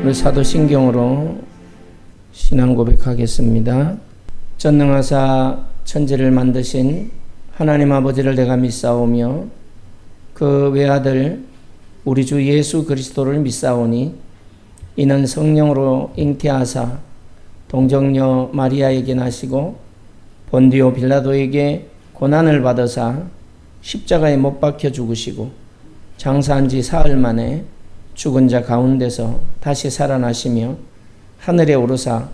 우리 사도신경으로 신앙 고백하겠습니다. 전능하사 천지를 만드신 하나님 아버지를 내가 믿사오며 그 외아들 우리 주 예수 그리스도를 믿사오니 이는 성령으로 잉태하사 동정녀 마리아에게 나시고 본디오 빌라도에게 고난을 받으사 십자가에 못 박혀 죽으시고 장사한 지 사흘 만에 죽은 자 가운데서 다시 살아나시며 하늘에 오르사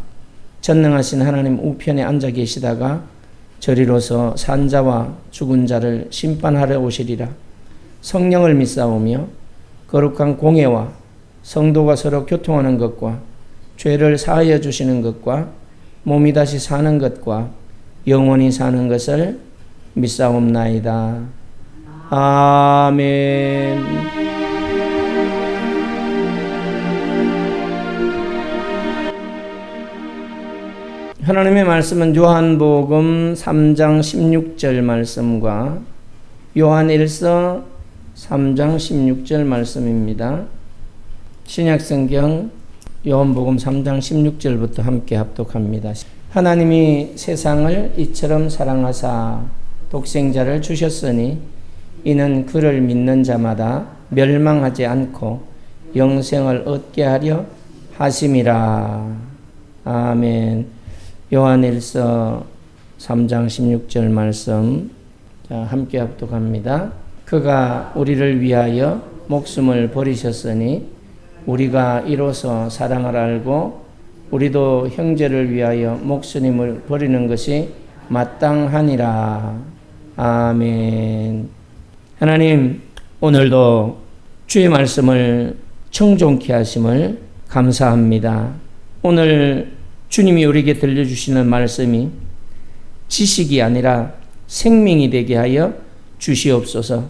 전능하신 하나님 우편에 앉아 계시다가 저리로서 산 자와 죽은 자를 심판하러 오시리라. 성령을 믿사오며 거룩한 공예와 성도가 서로 교통하는 것과 죄를 사하여 주시는 것과 몸이 다시 사는 것과 영원히 사는 것을 믿사옵나이다. 아멘. 하나님의 말씀은 요한복음 3장 16절 말씀과 요한일서 3장 16절 말씀입니다. 신약성경 요한복음 3장 16절부터 함께 합독합니다. 하나님이 세상을 이처럼 사랑하사 독생자를 주셨으니 이는 그를 믿는 자마다 멸망하지 않고 영생을 얻게 하려 하심이라. 아멘. 요한일서 3장 16절 말씀 함께 합독합니다. 그가 우리를 위하여 목숨을 버리셨으니 우리가 이로써 사랑을 알고 우리도 형제를 위하여 목숨을 버리는 것이 마땅하니라. 아멘. 하나님, 오늘도 주의 말씀을 청종케 하심을 감사합니다. 오늘 주님이 우리에게 들려주시는 말씀이 지식이 아니라 생명이 되게 하여 주시옵소서.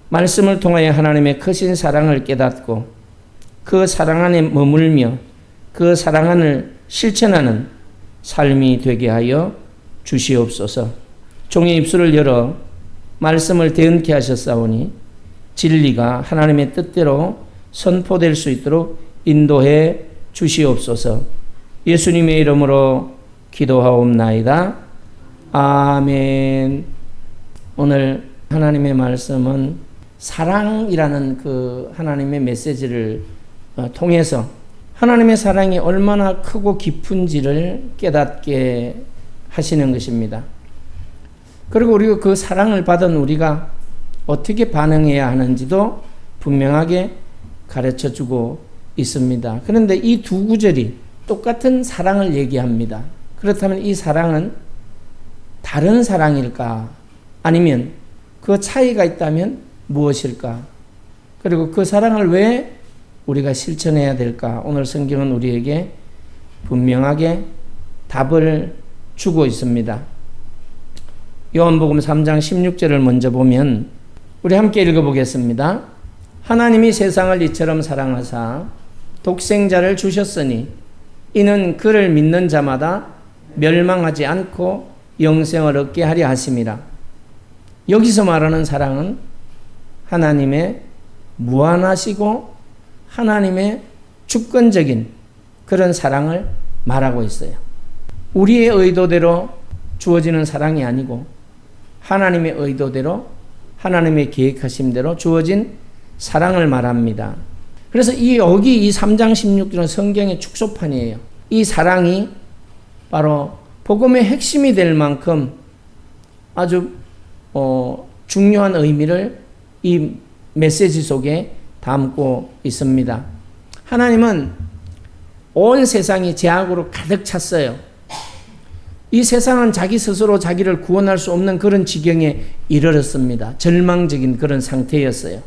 말씀을 통하여 하나님의 크신 사랑을 깨닫고 그 사랑 안에 머물며 그 사랑 안을 실천하는 삶이 되게 하여 주시옵소서. 종의 입술을 열어 말씀을 대언케 하셨사오니 진리가 하나님의 뜻대로 선포될 수 있도록 인도해 주시옵소서. 예수님의 이름으로 기도하옵나이다. 아멘. 오늘 하나님의 말씀은 사랑이라는 그 하나님의 메시지를 통해서 하나님의 사랑이 얼마나 크고 깊은지를 깨닫게 하시는 것입니다. 그리고 우리가 그 사랑을 받은 우리가 어떻게 반응해야 하는지도 분명하게 가르쳐 주고 있습니다. 그런데 이 두 구절이 똑같은 사랑을 얘기합니다. 그렇다면 이 사랑은 다른 사랑일까? 아니면 그 차이가 있다면 무엇일까? 그리고 그 사랑을 왜 우리가 실천해야 될까? 오늘 성경은 우리에게 분명하게 답을 주고 있습니다. 요한복음 3장 16절을 먼저 보면 우리 함께 읽어보겠습니다. 하나님이 세상을 이처럼 사랑하사 독생자를 주셨으니 이는 그를 믿는 자마다 멸망하지 않고 영생을 얻게 하려 하심이라. 여기서 말하는 사랑은 하나님의 무한하시고 하나님의 주권적인 그런 사랑을 말하고 있어요. 우리의 의도대로 주어지는 사랑이 아니고 하나님의 의도대로 하나님의 계획하심대로 주어진 사랑을 말합니다. 그래서 여기 이 3장 16절은 성경의 축소판이에요. 이 사랑이 바로 복음의 핵심이 될 만큼 아주 중요한 의미를 이 메시지 속에 담고 있습니다. 하나님은 온 세상이 죄악으로 가득 찼어요. 이 세상은 자기 스스로 자기를 구원할 수 없는 그런 지경에 이르렀습니다. 절망적인 그런 상태였어요.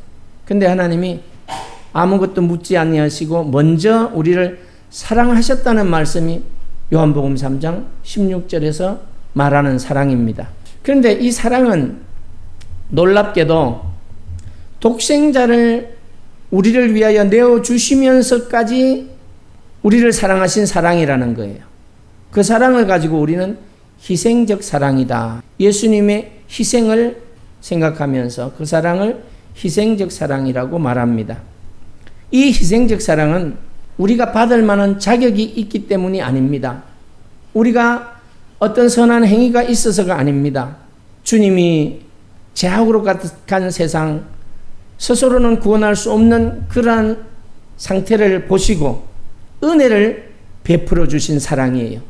근데 하나님이 아무것도 묻지 아니하시고 먼저 우리를 사랑하셨다는 말씀이 요한복음 3장 16절에서 말하는 사랑입니다. 그런데 이 사랑은 놀랍게도 독생자를 우리를 위하여 내어주시면서까지 우리를 사랑하신 사랑이라는 거예요. 그 사랑을 가지고 우리는 희생적 사랑이다. 예수님의 희생을 생각하면서 그 사랑을 희생적 사랑이라고 말합니다. 이 희생적 사랑은 우리가 받을 만한 자격이 있기 때문이 아닙니다. 우리가 어떤 선한 행위가 있어서가 아닙니다. 주님이 죄악으로 가득한 세상, 스스로는 구원할 수 없는 그러한 상태를 보시고 은혜를 베풀어 주신 사랑이에요.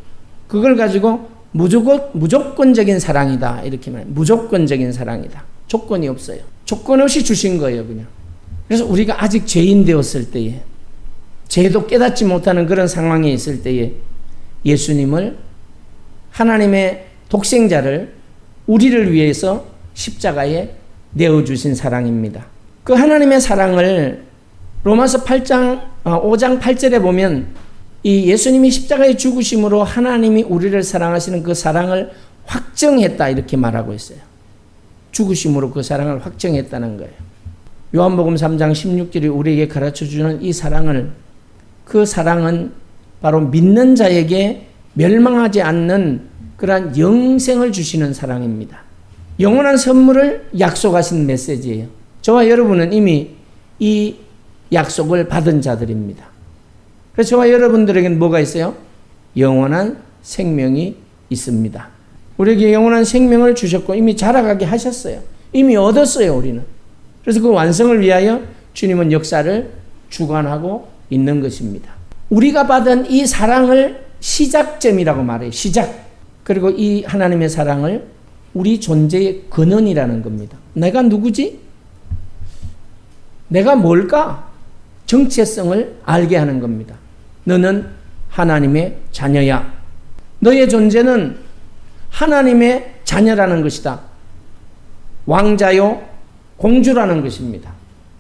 그걸 가지고 무조건적인 사랑이다 이렇게 말해요. 무조건적인 사랑이다. 조건이 없어요. 조건 없이 주신 거예요, 그냥. 그래서 우리가 아직 죄인 되었을 때에, 죄도 깨닫지 못하는 그런 상황에 있을 때에 예수님을, 하나님의 독생자를 우리를 위해서 십자가에 내어주신 사랑입니다. 그 하나님의 사랑을 로마서 5장 8절에 보면 이 예수님이 십자가에 죽으심으로 하나님이 우리를 사랑하시는 그 사랑을 확정했다 이렇게 말하고 있어요. 죽으심으로 그 사랑을 확정했다는 거예요. 요한복음 3장 16절이 우리에게 가르쳐주는 이 사랑을, 그 사랑은 바로 믿는 자에게 멸망하지 않는 그러한 영생을 주시는 사랑입니다. 영원한 선물을 약속하신 메시지예요. 저와 여러분은 이미 이 약속을 받은 자들입니다. 그래서 저와 여러분들에게는 뭐가 있어요? 영원한 생명이 있습니다. 우리에게 영원한 생명을 주셨고 이미 자라가게 하셨어요. 이미 얻었어요, 우리는. 그래서 그 완성을 위하여 주님은 역사를 주관하고 있는 것입니다. 우리가 받은 이 사랑을 시작점이라고 말해요. 시작. 그리고 이 하나님의 사랑을 우리 존재의 근원이라는 겁니다. 내가 누구지? 내가 뭘까? 정체성을 알게 하는 겁니다. 너는 하나님의 자녀야. 너의 존재는 하나님의 자녀라는 것이다. 왕자요, 공주라는 것입니다.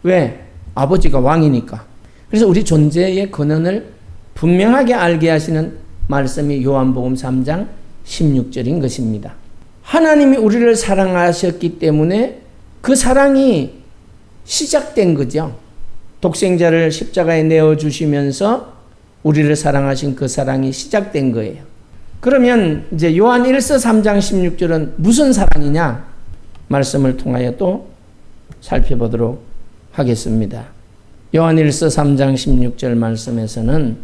왜? 아버지가 왕이니까. 그래서 우리 존재의 근원을 분명하게 알게 하시는 말씀이 요한복음 3장 16절인 것입니다. 하나님이 우리를 사랑하셨기 때문에 그 사랑이 시작된 거죠. 독생자를 십자가에 내어주시면서 우리를 사랑하신 그 사랑이 시작된 거예요. 그러면 이제 요한 1서 3장 16절은 무슨 사랑이냐? 말씀을 통하여 또 살펴보도록 하겠습니다. 요한 1서 3장 16절 말씀에서는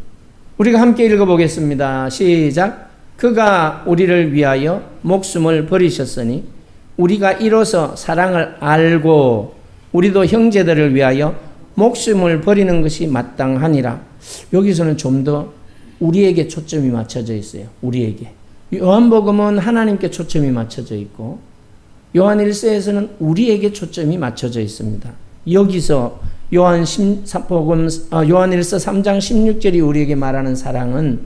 우리가 함께 읽어보겠습니다. 시작. 그가 우리를 위하여 목숨을 버리셨으니 우리가 이로써 사랑을 알고 우리도 형제들을 위하여 목숨을 버리는 것이 마땅하니라. 여기서는 좀 더 우리에게 초점이 맞춰져 있어요. 우리에게. 요한복음은 하나님께 초점이 맞춰져 있고 요한 1서에서는 우리에게 초점이 맞춰져 있습니다. 여기서 요한 1서 3장 16절이 우리에게 말하는 사랑은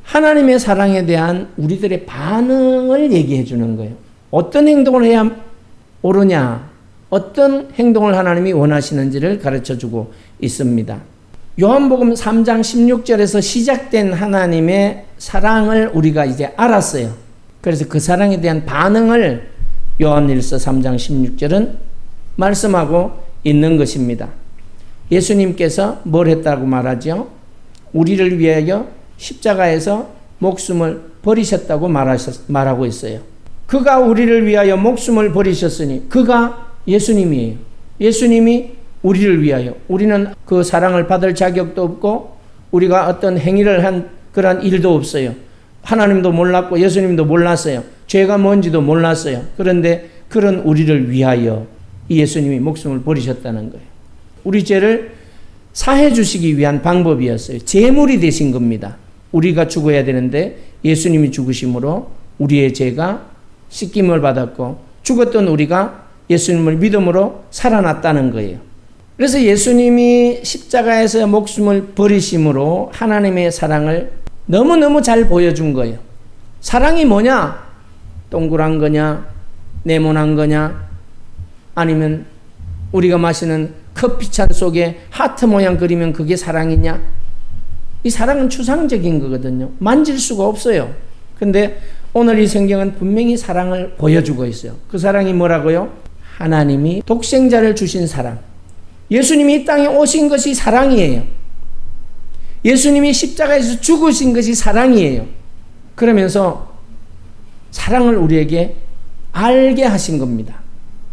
하나님의 사랑에 대한 우리들의 반응을 얘기해 주는 거예요. 어떤 행동을 해야 옳으냐, 어떤 행동을 하나님이 원하시는지를 가르쳐 주고 있습니다. 요한복음 3장 16절에서 시작된 하나님의 사랑을 우리가 이제 알았어요. 그래서 그 사랑에 대한 반응을 요한 1서 3장 16절은 말씀하고 있는 것입니다. 예수님께서 뭘 했다고 말하죠? 우리를 위하여 십자가에서 목숨을 버리셨다고 말하고 있어요. 그가 우리를 위하여 목숨을 버리셨으니 그가 예수님이에요. 예수님이 우리를 위하여. 우리는 그 사랑을 받을 자격도 없고 우리가 어떤 행위를 한 그런 일도 없어요. 하나님도 몰랐고 예수님도 몰랐어요. 죄가 뭔지도 몰랐어요. 그런데 그런 우리를 위하여 이 예수님이 목숨을 버리셨다는 거예요. 우리 죄를 사해 주시기 위한 방법이었어요. 제물이 되신 겁니다. 우리가 죽어야 되는데 예수님이 죽으심으로 우리의 죄가 씻김을 받았고 죽었던 우리가 예수님을 믿음으로 살아났다는 거예요. 그래서 예수님이 십자가에서 목숨을 버리심으로 하나님의 사랑을 너무너무 잘 보여준 거예요. 사랑이 뭐냐? 동그란 거냐? 네모난 거냐? 아니면 우리가 마시는 커피잔 속에 하트 모양 그리면 그게 사랑이냐? 이 사랑은 추상적인 거거든요. 만질 수가 없어요. 근데 오늘 이 성경은 분명히 사랑을 보여주고 있어요. 그 사랑이 뭐라고요? 하나님이 독생자를 주신 사랑. 예수님이 이 땅에 오신 것이 사랑이에요. 예수님이 십자가에서 죽으신 것이 사랑이에요. 그러면서 사랑을 우리에게 알게 하신 겁니다.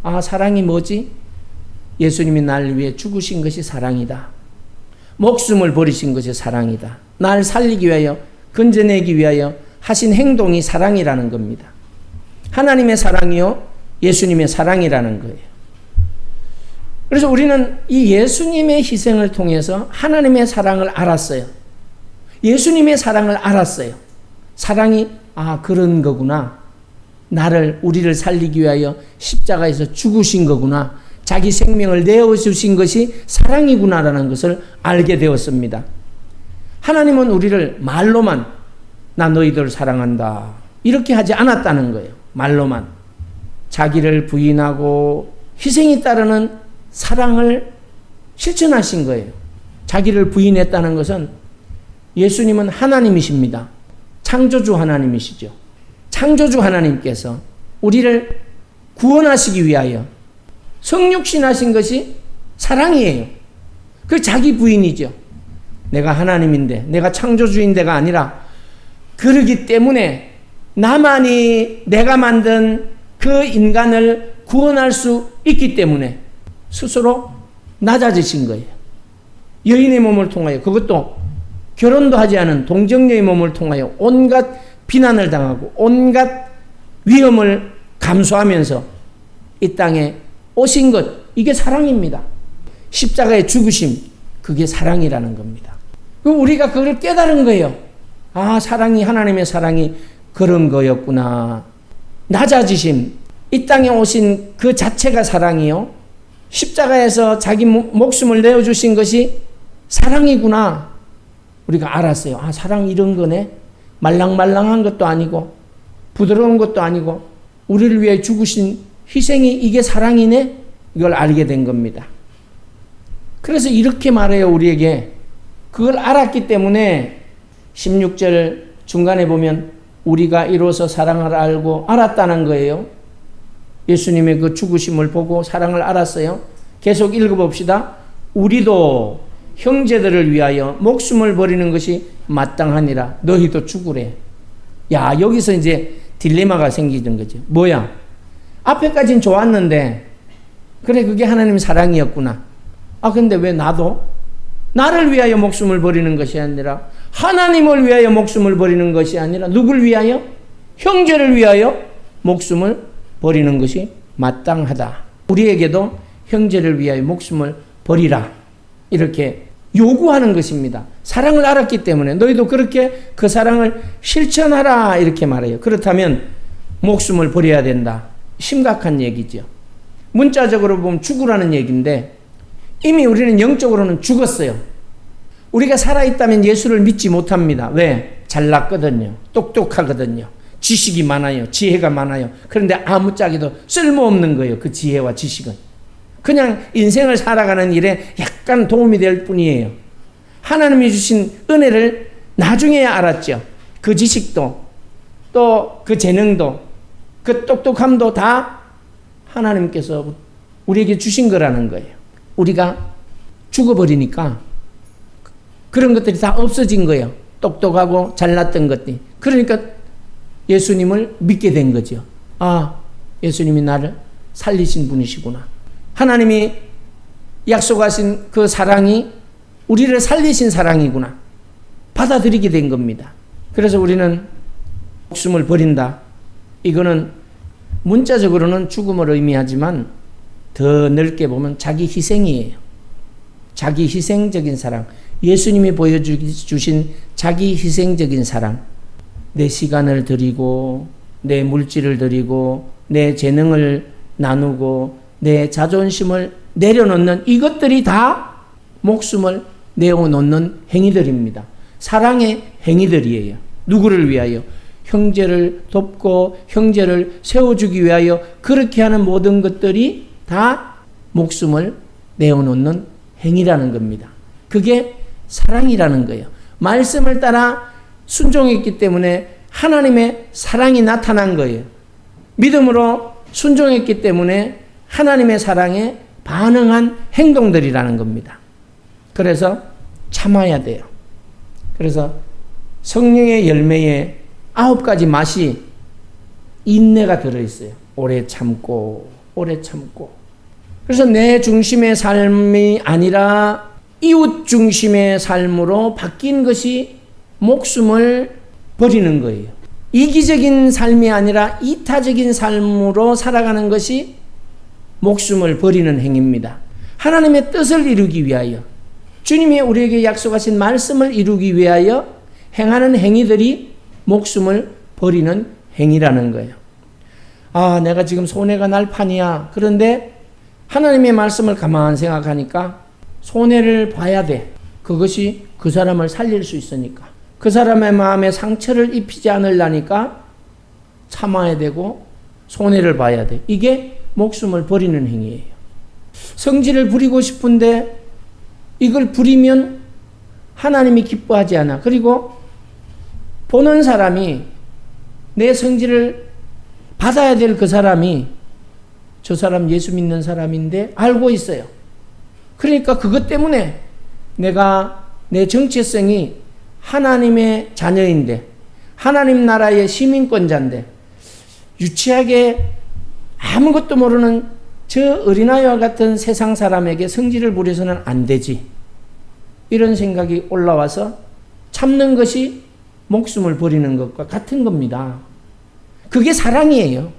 아, 사랑이 뭐지? 예수님이 나를 위해 죽으신 것이 사랑이다. 목숨을 버리신 것이 사랑이다. 날 살리기 위하여, 건져내기 위하여 하신 행동이 사랑이라는 겁니다. 하나님의 사랑이요, 예수님의 사랑이라는 거예요. 그래서 우리는 이 예수님의 희생을 통해서 하나님의 사랑을 알았어요. 예수님의 사랑을 알았어요. 사랑이 그런 거구나. 우리를 살리기 위하여 십자가에서 죽으신 거구나. 자기 생명을 내어주신 것이 사랑이구나라는 것을 알게 되었습니다. 하나님은 우리를 말로만 나 너희들 사랑한다 이렇게 하지 않았다는 거예요. 말로만. 자기를 부인하고 희생이 따르는 사랑을 실천하신 거예요. 자기를 부인했다는 것은 예수님은 하나님이십니다. 창조주 하나님이시죠. 창조주 하나님께서 우리를 구원하시기 위하여 성육신하신 것이 사랑이에요. 그 자기 부인이죠. 내가 하나님인데, 내가 창조주인데가 아니라 그러기 때문에 나만이 내가 만든 그 인간을 구원할 수 있기 때문에 스스로 낮아지신 거예요. 여인의 몸을 통하여, 그것도 결혼도 하지 않은 동정녀의 몸을 통하여 온갖 비난을 당하고 온갖 위험을 감수하면서 이 땅에 오신 것, 이게 사랑입니다. 십자가의 죽으심, 그게 사랑이라는 겁니다. 우리가 그걸 깨달은 거예요. 사랑이, 하나님의 사랑이 그런 거였구나. 낮아지심, 이 땅에 오신 그 자체가 사랑이요. 십자가에서 자기 목숨을 내어주신 것이 사랑이구나. 우리가 알았어요. 사랑 이런 거네. 말랑말랑한 것도 아니고 부드러운 것도 아니고 우리를 위해 죽으신 희생이 이게 사랑이네. 이걸 알게 된 겁니다. 그래서 이렇게 말해요. 우리에게 그걸 알았기 때문에 16절 중간에 보면 우리가 이로써 사랑을 알고 알았다는 거예요. 예수님의 그 죽으심을 보고 사랑을 알았어요. 계속 읽어봅시다. 우리도 형제들을 위하여 목숨을 버리는 것이 마땅하니라. 너희도 죽으래. 여기서 이제 딜레마가 생기는 거죠. 뭐야? 앞에까지는 좋았는데, 그래, 그게 하나님의 사랑이었구나. 근데 왜 나를 위하여 목숨을 버리는 것이 아니라 하나님을 위하여 목숨을 버리는 것이 아니라 누굴 위하여? 형제를 위하여 목숨을 버리는 것이 마땅하다. 우리에게도 형제를 위하여 목숨을 버리라. 이렇게 요구하는 것입니다. 사랑을 알았기 때문에 너희도 그렇게 그 사랑을 실천하라. 이렇게 말해요. 그렇다면 목숨을 버려야 된다. 심각한 얘기죠. 문자적으로 보면 죽으라는 얘기인데 이미 우리는 영적으로는 죽었어요. 우리가 살아있다면 예수를 믿지 못합니다. 왜? 잘났거든요. 똑똑하거든요. 지식이 많아요. 지혜가 많아요. 그런데 아무짝에도 쓸모없는 거예요. 그 지혜와 지식은. 그냥 인생을 살아가는 일에 약간 도움이 될 뿐이에요. 하나님이 주신 은혜를 나중에야 알았죠. 그 지식도 또 그 재능도 그 똑똑함도 다 하나님께서 우리에게 주신 거라는 거예요. 우리가 죽어버리니까 그런 것들이 다 없어진 거예요. 똑똑하고 잘났던 것들이. 그러니까 예수님을 믿게 된 거죠. 예수님이 나를 살리신 분이시구나. 하나님이 약속하신 그 사랑이 우리를 살리신 사랑이구나. 받아들이게 된 겁니다. 그래서 우리는 목숨을 버린다. 이거는 문자적으로는 죽음을 의미하지만 더 넓게 보면 자기 희생이에요. 자기 희생적인 사랑. 예수님이 보여주신 자기 희생적인 사랑. 내 시간을 드리고 내 물질을 드리고 내 재능을 나누고 내 자존심을 내려놓는 이것들이 다 목숨을 내어놓는 행위들입니다. 사랑의 행위들이에요. 누구를 위하여? 형제를 돕고 형제를 세워주기 위하여 그렇게 하는 모든 것들이 다 목숨을 내어놓는 행위라는 겁니다. 그게 사랑이라는 거예요. 말씀을 따라 순종했기 때문에 하나님의 사랑이 나타난 거예요. 믿음으로 순종했기 때문에 하나님의 사랑에 반응한 행동들이라는 겁니다. 그래서 참아야 돼요. 그래서 성령의 열매에 9가지 맛이 인내가 들어있어요. 오래 참고 오래 참고. 그래서 내 중심의 삶이 아니라 이웃 중심의 삶으로 바뀐 것이 목숨을 버리는 거예요. 이기적인 삶이 아니라 이타적인 삶으로 살아가는 것이 목숨을 버리는 행위입니다. 하나님의 뜻을 이루기 위하여, 주님이 우리에게 약속하신 말씀을 이루기 위하여 행하는 행위들이 목숨을 버리는 행위라는 거예요. 아, 내가 지금 손해가 날 판이야. 그런데 하나님의 말씀을 가만히 생각하니까 손해를 봐야 돼. 그것이 그 사람을 살릴 수 있으니까. 그 사람의 마음에 상처를 입히지 않으려니까 참아야 되고 손해를 봐야 돼. 이게 목숨을 버리는 행위예요. 성질을 부리고 싶은데 이걸 부리면 하나님이 기뻐하지 않아. 그리고 보는 사람이 내 성질을 받아야 될 그 사람이 저 사람 예수 믿는 사람인데 알고 있어요. 그러니까 그것 때문에 내가 내 정체성이 하나님의 자녀인데 하나님 나라의 시민권자인데 유치하게 아무것도 모르는 저 어린아이와 같은 세상 사람에게 성질을 부려서는 안 되지. 이런 생각이 올라와서 참는 것이 목숨을 버리는 것과 같은 겁니다. 그게 사랑이에요.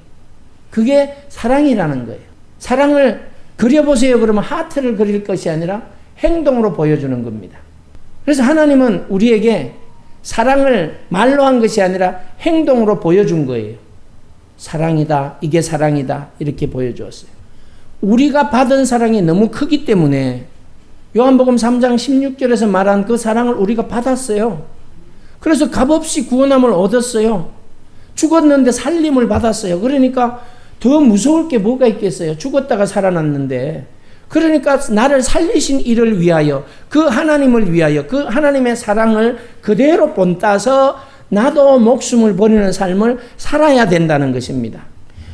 그게 사랑이라는 거예요. 사랑을 그려보세요. 그러면 하트를 그릴 것이 아니라 행동으로 보여주는 겁니다. 그래서 하나님은 우리에게 사랑을 말로 한 것이 아니라 행동으로 보여준 거예요. 사랑이다. 이게 사랑이다. 이렇게 보여주었어요. 우리가 받은 사랑이 너무 크기 때문에 요한복음 3장 16절에서 말한 그 사랑을 우리가 받았어요. 그래서 값없이 구원함을 얻었어요. 죽었는데 살림을 받았어요. 그러니까 더 무서울 게 뭐가 있겠어요. 죽었다가 살아났는데. 그러니까 나를 살리신 이를 위하여, 그 하나님을 위하여, 그 하나님의 사랑을 그대로 본따서 나도 목숨을 버리는 삶을 살아야 된다는 것입니다.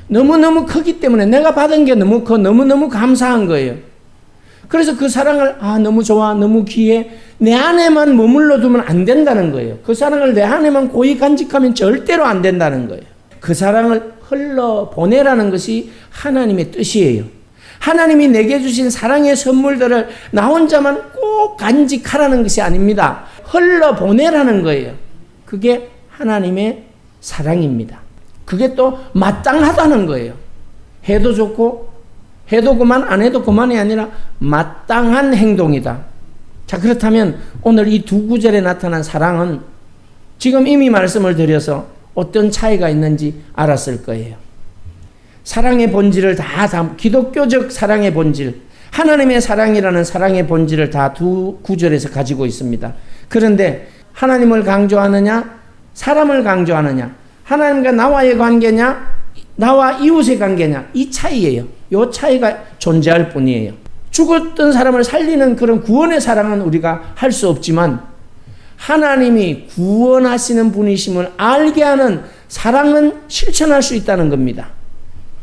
너무너무 크기 때문에 내가 받은 게 너무 커, 너무너무 감사한 거예요. 그래서 그 사랑을 너무 좋아, 너무 귀해, 내 안에만 머물러 두면 안 된다는 거예요. 그 사랑을 내 안에만 고이 간직하면 절대로 안 된다는 거예요. 그 사랑을 흘러보내라는 것이 하나님의 뜻이에요. 하나님이 내게 주신 사랑의 선물들을 나 혼자만 꼭 간직하라는 것이 아닙니다. 흘러보내라는 거예요. 그게 하나님의 사랑입니다. 그게 또 마땅하다는 거예요. 해도 좋고 해도 그만 안 해도 그만이 아니라 마땅한 행동이다. 자, 그렇다면 오늘 이 두 구절에 나타난 사랑은 지금 이미 말씀을 드려서 어떤 차이가 있는지 알았을 거예요. 사랑의 본질을 다 기독교적 사랑의 본질, 하나님의 사랑이라는 사랑의 본질을 다 두 구절에서 가지고 있습니다. 그런데 하나님을 강조하느냐, 사람을 강조하느냐, 하나님과 나와의 관계냐, 나와 이웃의 관계냐, 이 차이예요. 이 차이가 존재할 뿐이에요. 죽었던 사람을 살리는 그런 구원의 사랑은 우리가 할 수 없지만 하나님이 구원하시는 분이심을 알게 하는 사랑은 실천할 수 있다는 겁니다.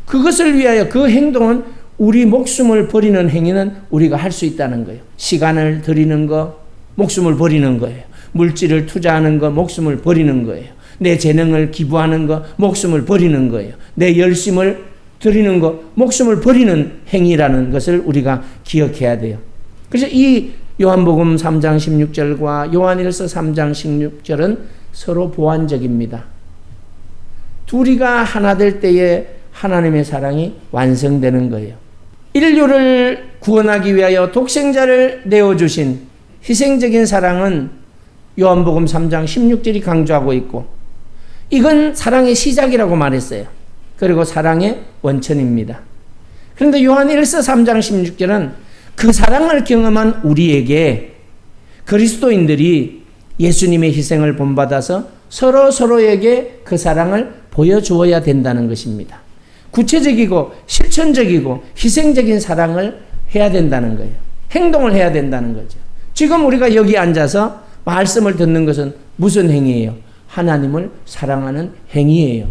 그것을 위하여 그 행동은 우리 목숨을 버리는 행위는 우리가 할 수 있다는 거예요. 시간을 들이는 거, 목숨을 버리는 거예요. 물질을 투자하는 거, 목숨을 버리는 거예요. 내 재능을 기부하는 거, 목숨을 버리는 거예요. 내 열심을 드리는 거, 목숨을 버리는 행위라는 것을 우리가 기억해야 돼요. 그래서 이 요한복음 3장 16절과 요한일서 3장 16절은 서로 보완적입니다. 둘이가 하나 될 때에 하나님의 사랑이 완성되는 거예요. 인류를 구원하기 위하여 독생자를 내어주신 희생적인 사랑은 요한복음 3장 16절이 강조하고 있고, 이건 사랑의 시작이라고 말했어요. 그리고 사랑의 원천입니다. 그런데 요한일서 3장 16절은 그 사랑을 경험한 우리에게 그리스도인들이 예수님의 희생을 본받아서 서로에게 그 사랑을 보여주어야 된다는 것입니다. 구체적이고 실천적이고 희생적인 사랑을 해야 된다는 거예요. 행동을 해야 된다는 거죠. 지금 우리가 여기 앉아서 말씀을 듣는 것은 무슨 행위예요? 하나님을 사랑하는 행위예요.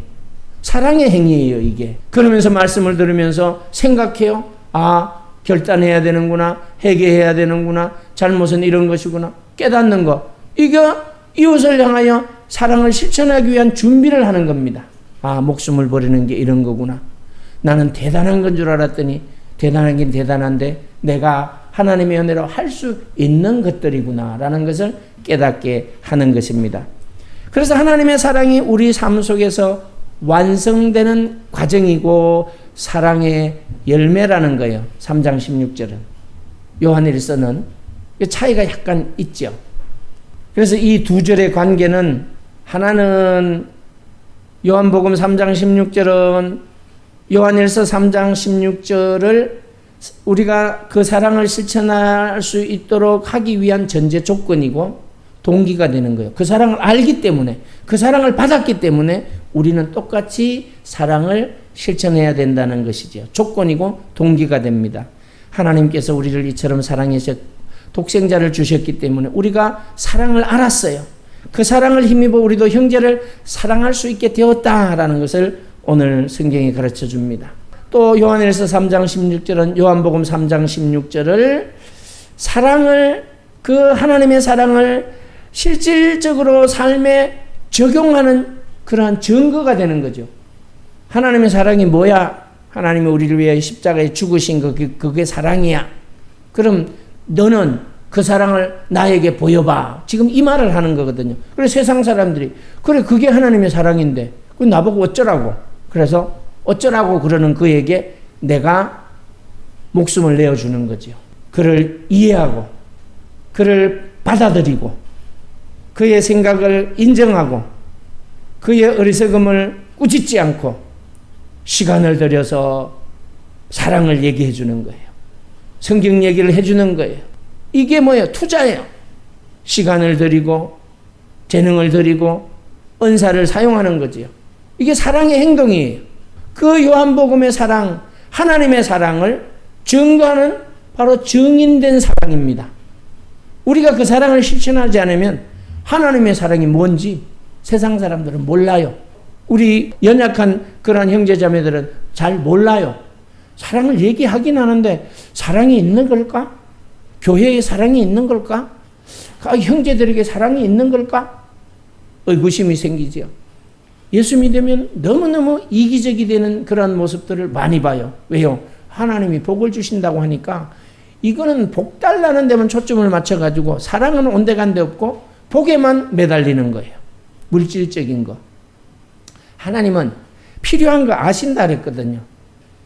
사랑의 행위예요, 이게. 그러면서 말씀을 들으면서 생각해요. 결단해야 되는구나. 회개해야 되는구나. 잘못은 이런 것이구나. 깨닫는 거. 이거 이웃을 향하여 사랑을 실천하기 위한 준비를 하는 겁니다. 목숨을 버리는 게 이런 거구나. 나는 대단한 건 줄 알았더니 대단하긴 대단한데 내가 하나님의 은혜로 할 수 있는 것들이구나라는 것을 깨닫게 하는 것입니다. 그래서 하나님의 사랑이 우리 삶 속에서 완성되는 과정이고 사랑의 열매라는 거예요. 3장 16절은. 요한일서는 차이가 약간 있죠. 그래서 이 두 절의 관계는 하나는 요한복음 3장 16절은 요한일서 3장 16절을 우리가 그 사랑을 실천할 수 있도록 하기 위한 전제 조건이고 동기가 되는 거예요. 그 사랑을 알기 때문에, 그 사랑을 받았기 때문에 우리는 똑같이 사랑을 실천해야 된다는 것이죠. 조건이고 동기가 됩니다. 하나님께서 우리를 이처럼 사랑해서 독생자를 주셨기 때문에 우리가 사랑을 알았어요. 그 사랑을 힘입어 우리도 형제를 사랑할 수 있게 되었다라는 것을 오늘 성경이 가르쳐 줍니다. 또 요한일서 3장 16절은 요한복음 3장 16절을 사랑을 그 하나님의 사랑을 실질적으로 삶에 적용하는 그러한 증거가 되는 거죠. 하나님의 사랑이 뭐야? 하나님이 우리를 위해 십자가에 죽으신 거 그게 사랑이야. 그럼 너는 그 사랑을 나에게 보여봐. 지금 이 말을 하는 거거든요. 그래서 세상 사람들이 그래 그게 하나님의 사랑인데 그 나보고 어쩌라고. 그래서 어쩌라고 그러는 그에게 내가 목숨을 내어주는 거죠. 그를 이해하고 그를 받아들이고 그의 생각을 인정하고 그의 어리석음을 꾸짖지 않고 시간을 들여서 사랑을 얘기해 주는 거예요. 성경 얘기를 해 주는 거예요. 이게 뭐예요? 투자예요. 시간을 들이고 재능을 들이고 은사를 사용하는 거지요. 이게 사랑의 행동이에요. 그 요한복음의 사랑, 하나님의 사랑을 증거하는 바로 증인된 사랑입니다. 우리가 그 사랑을 실천하지 않으면 하나님의 사랑이 뭔지 세상 사람들은 몰라요. 우리 연약한 그런 형제자매들은 잘 몰라요. 사랑을 얘기하긴 하는데 사랑이 있는 걸까? 교회에 사랑이 있는 걸까? 형제들에게 사랑이 있는 걸까? 의구심이 생기죠. 예수 믿으면 너무너무 이기적이 되는 그런 모습들을 많이 봐요. 왜요? 하나님이 복을 주신다고 하니까 이거는 복 달라는 데만 초점을 맞춰가지고 사랑은 온데간데 없고 복에만 매달리는 거예요. 물질적인 거. 하나님은 필요한 거 아신다 그랬거든요.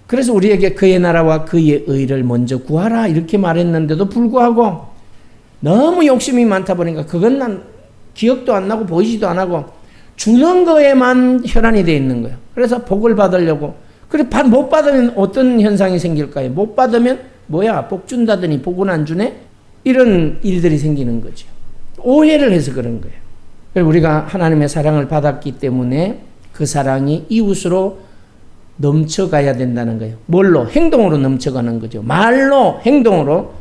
그래서 우리에게 그의 나라와 그의 의를 먼저 구하라 이렇게 말했는데도 불구하고 너무 욕심이 많다 보니까 그건 난 기억도 안 나고 보이지도 안 하고 주는 거에만 혈안이 되어 있는 거예요. 그래서 복을 받으려고. 그래 못 받으면 어떤 현상이 생길까요? 못 받으면 뭐야 복 준다더니 복은 안 주네? 이런 일들이 생기는 거죠. 오해를 해서 그런 거예요. 우리가 하나님의 사랑을 받았기 때문에 그 사랑이 이웃으로 넘쳐가야 된다는 거예요. 뭘로? 행동으로 넘쳐가는 거죠. 말로 행동으로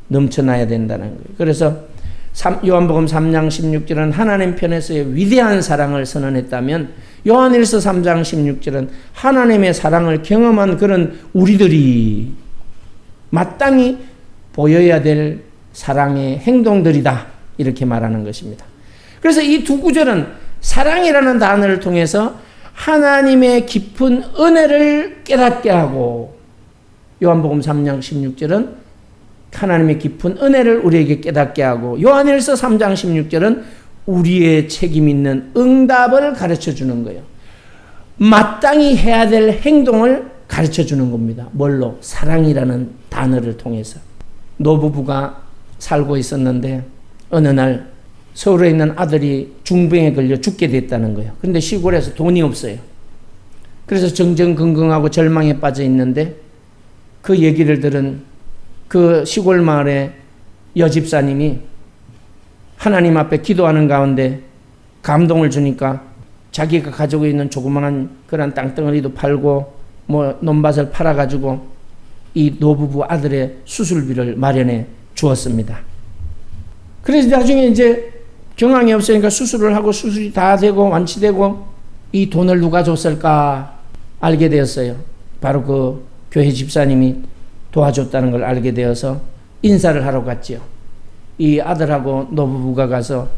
넘쳐나야 된다는 거예요. 그래서 요한복음 3장 16절은 하나님 편에서의 위대한 사랑을 선언했다면 요한일서 3장 16절은 하나님의 사랑을 경험한 그런 우리들이 마땅히 보여야 될 사랑의 행동들이다. 이렇게 말하는 것입니다. 그래서 이 두 구절은 사랑이라는 단어를 통해서 하나님의 깊은 은혜를 깨닫게 하고 요한복음 3장 16절은 하나님의 깊은 은혜를 우리에게 깨닫게 하고 요한일서 3장 16절은 우리의 책임 있는 응답을 가르쳐 주는 거예요. 마땅히 해야 될 행동을 가르쳐 주는 겁니다. 뭘로? 사랑이라는 단어를 통해서. 노부부가 살고 있었는데 어느 날 서울에 있는 아들이 중병에 걸려 죽게 됐다는 거예요. 그런데 시골에서 돈이 없어요. 그래서 정정긍긍하고 절망에 빠져 있는데 그 얘기를 들은 그 시골 마을의 여집사님이 하나님 앞에 기도하는 가운데 감동을 주니까 자기가 가지고 있는 조그마한 그런 땅덩어리도 팔고 뭐 논밭을 팔아가지고 이 노부부 아들의 수술비를 마련해 주었습니다. 그래서 나중에 이제 경황이 없으니까 수술을 하고 수술이 다 되고 완치되고 이 돈을 누가 줬을까 알게 되었어요. 바로 그 교회 집사님이 도와줬다는 걸 알게 되어서 인사를 하러 갔죠. 이 아들하고 노부부가 가서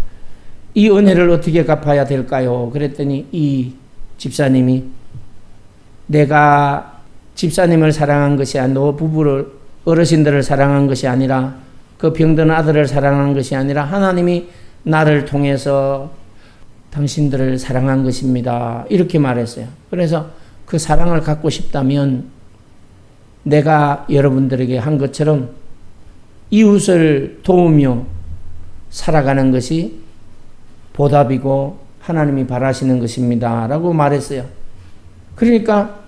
이 은혜를 어떻게 갚아야 될까요? 그랬더니 이 집사님이 내가 집사님을 사랑한 것이 아니라 노부부를 어르신들을 사랑한 것이 아니라 그 병든 아들을 사랑한 것이 아니라 하나님이 나를 통해서 당신들을 사랑한 것입니다. 이렇게 말했어요. 그래서 그 사랑을 갖고 싶다면 내가 여러분들에게 한 것처럼 이웃을 도우며 살아가는 것이 보답이고 하나님이 바라시는 것입니다. 라고 말했어요. 그러니까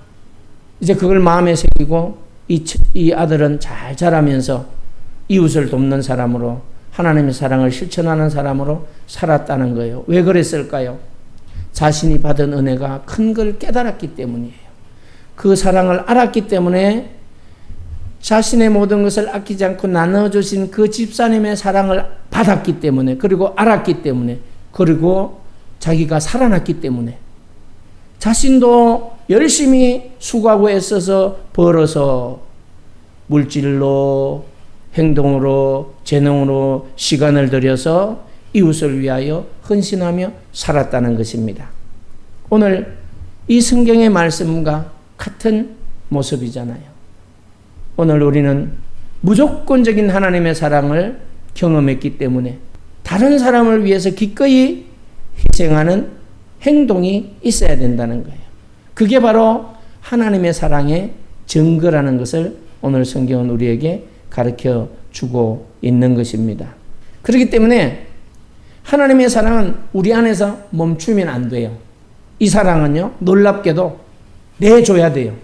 이제 그걸 마음에 새기고 이 아들은 잘 자라면서 이웃을 돕는 사람으로 하나님의 사랑을 실천하는 사람으로 살았다는 거예요. 왜 그랬을까요? 자신이 받은 은혜가 큰 걸 깨달았기 때문이에요. 그 사랑을 알았기 때문에 자신의 모든 것을 아끼지 않고 나눠주신 그 집사님의 사랑을 받았기 때문에, 그리고 알았기 때문에, 그리고 자기가 살아났기 때문에 자신도 열심히 수고하고 애써서 벌어서 물질로, 행동으로, 재능으로 시간을 들여서 이웃을 위하여 헌신하며 살았다는 것입니다. 오늘 이 성경의 말씀과 같은 모습이잖아요. 오늘 우리는 무조건적인 하나님의 사랑을 경험했기 때문에 다른 사람을 위해서 기꺼이 희생하는 행동이 있어야 된다는 거예요. 그게 바로 하나님의 사랑의 증거라는 것을 오늘 성경은 우리에게 가르쳐 주고 있는 것입니다. 그렇기 때문에 하나님의 사랑은 우리 안에서 멈추면 안 돼요. 이 사랑은요, 놀랍게도 내줘야 돼요.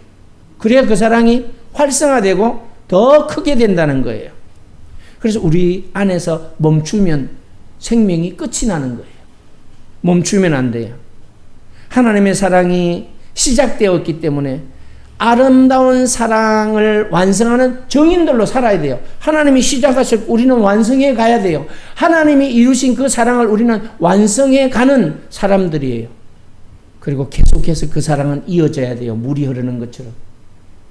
그래야 그 사랑이 활성화되고 더 크게 된다는 거예요. 그래서 우리 안에서 멈추면 생명이 끝이 나는 거예요. 멈추면 안 돼요. 하나님의 사랑이 시작되었기 때문에 아름다운 사랑을 완성하는 증인들로 살아야 돼요. 하나님이 시작하셨고 우리는 완성해 가야 돼요. 하나님이 이루신 그 사랑을 우리는 완성해 가는 사람들이에요. 그리고 계속해서 그 사랑은 이어져야 돼요. 물이 흐르는 것처럼.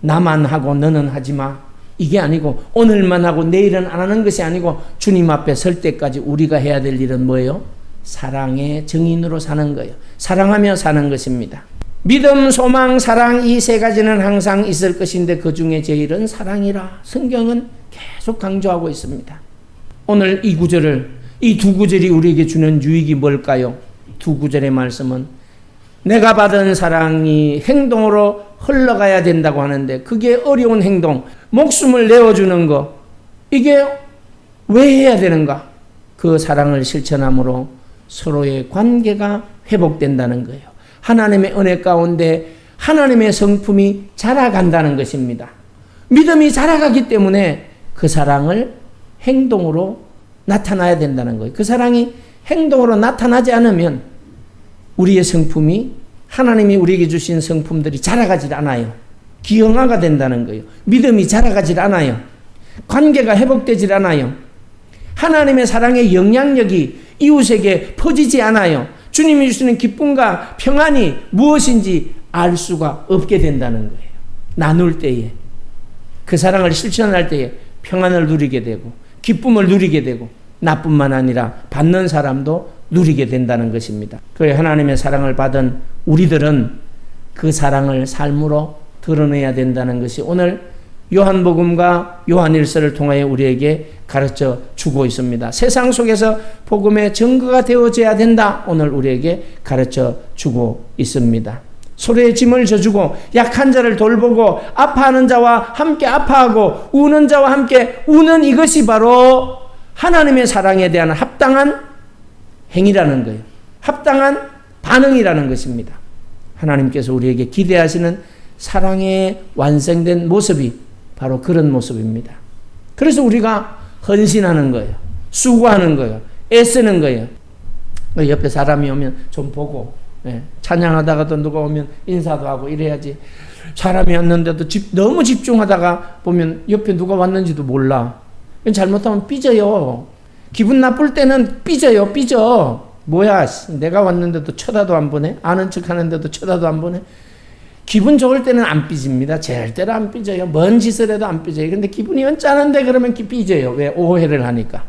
나만 하고 너는 하지 마. 이게 아니고 오늘만 하고 내일은 안 하는 것이 아니고 주님 앞에 설 때까지 우리가 해야 될 일은 뭐예요? 사랑의 증인으로 사는 거예요. 사랑하며 사는 것입니다. 믿음, 소망, 사랑 이 세 가지는 항상 있을 것인데 그 중에 제일은 사랑이라 성경은 계속 강조하고 있습니다. 오늘 이 구절을, 이 두 구절이 우리에게 주는 유익이 뭘까요? 두 구절의 말씀은 내가 받은 사랑이 행동으로 흘러가야 된다고 하는데 그게 어려운 행동, 목숨을 내어주는 거, 이게 왜 해야 되는가? 그 사랑을 실천함으로 서로의 관계가 회복된다는 거예요. 하나님의 은혜 가운데 하나님의 성품이 자라간다는 것입니다. 믿음이 자라가기 때문에 그 사랑을 행동으로 나타나야 된다는 거예요. 그 사랑이 행동으로 나타나지 않으면 우리의 성품이, 하나님이 우리에게 주신 성품들이 자라가질 않아요. 기형화가 된다는 거예요. 믿음이 자라가질 않아요. 관계가 회복되질 않아요. 하나님의 사랑의 영향력이 이웃에게 퍼지지 않아요. 주님이 주시는 기쁨과 평안이 무엇인지 알 수가 없게 된다는 거예요. 나눌 때에, 그 사랑을 실천할 때에 평안을 누리게 되고 기쁨을 누리게 되고 나뿐만 아니라 받는 사람도 누리게 된다는 것입니다. 그래 하나님의 사랑을 받은 우리들은 그 사랑을 삶으로 드러내야 된다는 것이 오늘 요한복음과 요한일서를 통하여 우리에게 가르쳐 주고 있습니다. 세상 속에서 복음의 증거가 되어져야 된다. 오늘 우리에게 가르쳐 주고 있습니다. 소리의 짐을 져주고 약한 자를 돌보고 아파하는 자와 함께 아파하고 우는 자와 함께 우는 이것이 바로 하나님의 사랑에 대한 합당한 행위라는 거예요. 합당한 반응이라는 것입니다. 하나님께서 우리에게 기대하시는 사랑의 완성된 모습이 바로 그런 모습입니다. 그래서 우리가 헌신하는 거예요. 수고하는 거예요. 애쓰는 거예요. 옆에 사람이 오면 좀 보고, 찬양하다가도 누가 오면 인사도 하고 이래야지. 사람이 왔는데도 너무 집중하다가 보면 옆에 누가 왔는지도 몰라. 잘못하면 삐져요. 기분 나쁠 때는 삐져요. 삐져. 뭐야, 내가 왔는데도 쳐다도 안 보네. 아는 척 하는데도 쳐다도 안 보네. 기분 좋을 때는 안 삐집니다. 절대로 안 삐져요. 뭔 짓을 해도 안 삐져요. 근데 기분이 언짢은데 그러면 삐져요. 왜? 오해를 하니까.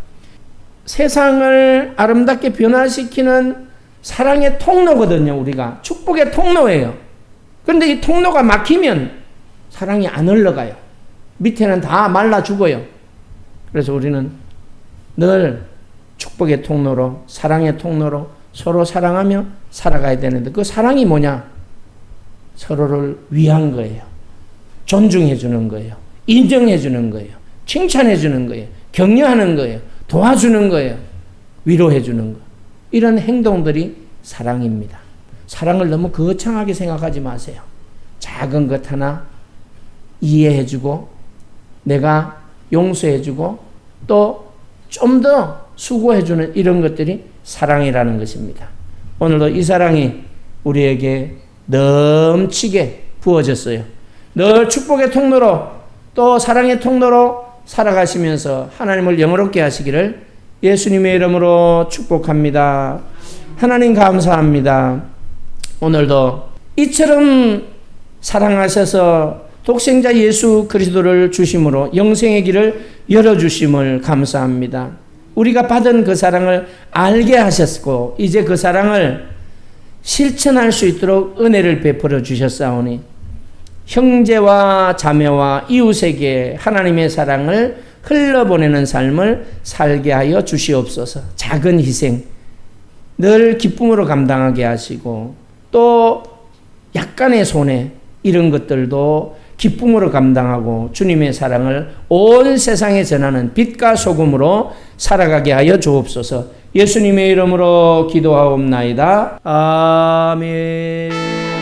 세상을 아름답게 변화시키는 사랑의 통로거든요. 우리가 축복의 통로예요. 그런데 이 통로가 막히면 사랑이 안 흘러가요. 밑에는 다 말라 죽어요. 그래서 우리는 늘 축복의 통로로, 사랑의 통로로 서로 사랑하며 살아가야 되는데, 그 사랑이 뭐냐? 서로를 위한 거예요. 존중해 주는 거예요. 인정해 주는 거예요. 칭찬해 주는 거예요. 격려하는 거예요. 도와주는 거예요. 위로해 주는 거. 이런 행동들이 사랑입니다. 사랑을 너무 거창하게 생각하지 마세요. 작은 것 하나 이해해 주고, 내가 용서해 주고, 또 좀 더 수고해 주는 이런 것들이 사랑이라는 것입니다. 오늘도 이 사랑이 우리에게 넘치게 부어졌어요. 늘 축복의 통로로, 또 사랑의 통로로 살아가시면서 하나님을 영화롭게 하시기를 예수님의 이름으로 축복합니다. 하나님 감사합니다. 오늘도 이처럼 사랑하셔서 독생자 예수 그리스도를 주심으로 영생의 길을 열어주심을 감사합니다. 우리가 받은 그 사랑을 알게 하셨고, 이제 그 사랑을 실천할 수 있도록 은혜를 베풀어 주셨사오니, 형제와 자매와 이웃에게 하나님의 사랑을 흘러보내는 삶을 살게 하여 주시옵소서. 작은 희생 늘 기쁨으로 감당하게 하시고, 또 약간의 손해 이런 것들도 기쁨으로 감당하고 주님의 사랑을 온 세상에 전하는 빛과 소금으로 살아가게 하여 주옵소서. 예수님의 이름으로 기도하옵나이다. 아멘.